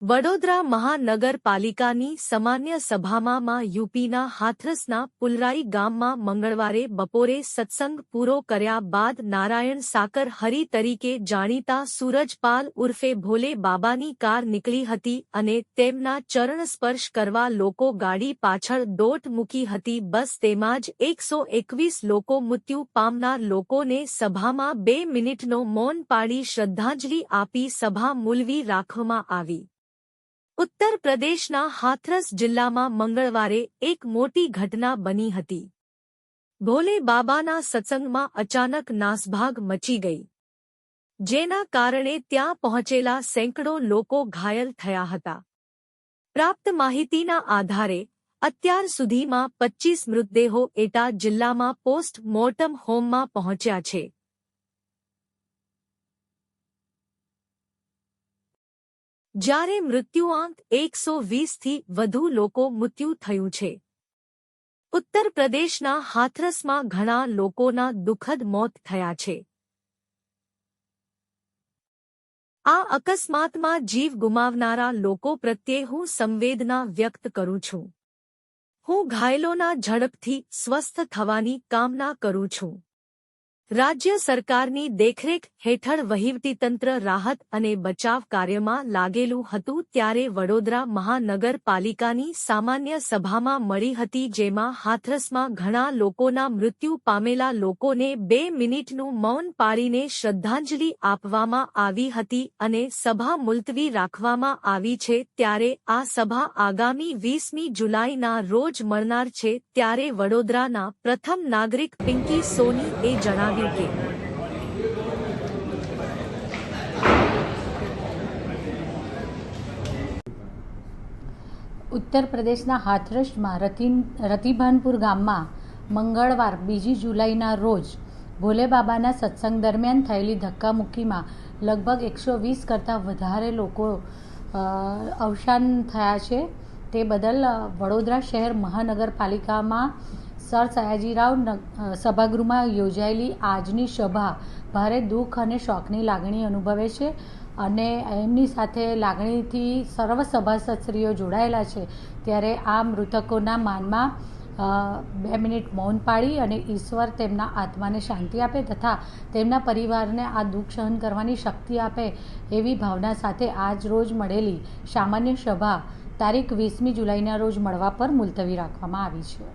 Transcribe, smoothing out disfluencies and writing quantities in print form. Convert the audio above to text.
વડોદરા મહાનગરપાલિકાની સામાન્ય સભામાં યુપીના હાથરસના પુલરાઈ ગામમાં મંગળવારે બપોરે સત્સંગ પૂરો કર્યા બાદ નારાયણ સાકર હરી તરીકે જાણીતા સૂરજપાલ ઉર્ફે ભોલે બાબાની કાર નીકળી હતી અને તેમના ચરણ સ્પર્શ કરવા લોકો ગાડી પાછળ દોટ મૂકી હતી. બસ તેમાં જ 121 લોકો મૃત્યુ પામનાર લોકોને સભામાં 2 મિનિટનો મૌન પાળી શ્રદ્ધાંજલિ આપી સભા મુલવી રાખવામાં આવી. ઉત્તર પ્રદેશના હાથરસ જિલ્લામાં મંગળવારે એક મોટી ઘટના બની હતી. ભોલે બાબાના સત્સંગમાં અચાનક નાસભાગ મચી ગઈ, જેના કારણે ત્યાં પહોંચેલા સેંકડો લોકો ઘાયલ થયા હતા. પ્રાપ્ત માહિતીના આધારે અત્યાર સુધીમાં 25 મૃતદેહો એટા જિલ્લામાં પોસ્ટ મોર્ટમ હોમમાં પહોંચ્યા છે. જ્યારે મૃત્યુઆંક 120થી વધુ લોકો મૃત્યુ થયું છે. ઉત્તર પ્રદેશના હાથરસમાં ઘણા લોકોના દુઃખદ મોત થયા છે. આ અકસ્માતમાં જીવ ગુમાવનારા લોકો પ્રત્યે હું સંવેદના વ્યક્ત કરું છું. હું ઘાયલોના ઝડપથી સ્વસ્થ થવાની કામના કરું છું. રાજ્ય સરકારની દેખરેખ હેઠળ વહીવટીતંત્ર રાહત અને બચાવ કાર્યમાં લાગેલું હતું ત્યારે વડોદરા મહાનગરપાલિકાની સામાન્ય સભામાં મળી હતી, જેમાં હાથરસમાં ઘણા લોકોના મૃત્યુ પામેલા લોકોને 2 મિનિટનું મૌન પાળીને શ્રદ્ધાંજલિ આપવામાં આવી હતી અને સભા મુલતવી રાખવામાં આવી છે. ત્યારે આ સભા આગામી 20મી જુલાઈના રોજ મળનાર છે. ત્યારે વડોદરાના પ્રથમ નાગરિક પિંકી સોનીએ જણાવ્યું કે ઉત્તર પ્રદેશના હાથરસમાં રતિભાનપુર ગામમાં મંગળવાર 2 જુલાઈના રોજ ભોલે બાબાના સત્સંગ દરમિયાન થયેલી ધક્કામુક્કીમાં લગભગ 120 કરતાં વધારે લોકો અવસાન થયા છે. તે બદલ વડોદરા શહેર મહાનગરપાલિકામાં સર સયાજીરાવ સભાગૃહમાં યોજાયેલી આજની સભા ભારે દુઃખ અને શોકની લાગણી અનુભવે છે અને એમની સાથે લાગણીથી સર્વ સભાસદશ્રીઓ જોડાયેલા છે. ત્યારે આ મૃતકોના માનમાં 2 મિનિટ મૌન પાળી અને ઈશ્વર તેમના આત્માને શાંતિ આપે તથા તેમના પરિવારને આ દુઃખ સહન કરવાની શક્તિ આપે એવી ભાવના સાથે આજ રોજ મળેલી સામાન્ય સભા તારીખ 20મી જુલાઈના રોજ મળવા પર મુલતવી રાખવામાં આવી છે.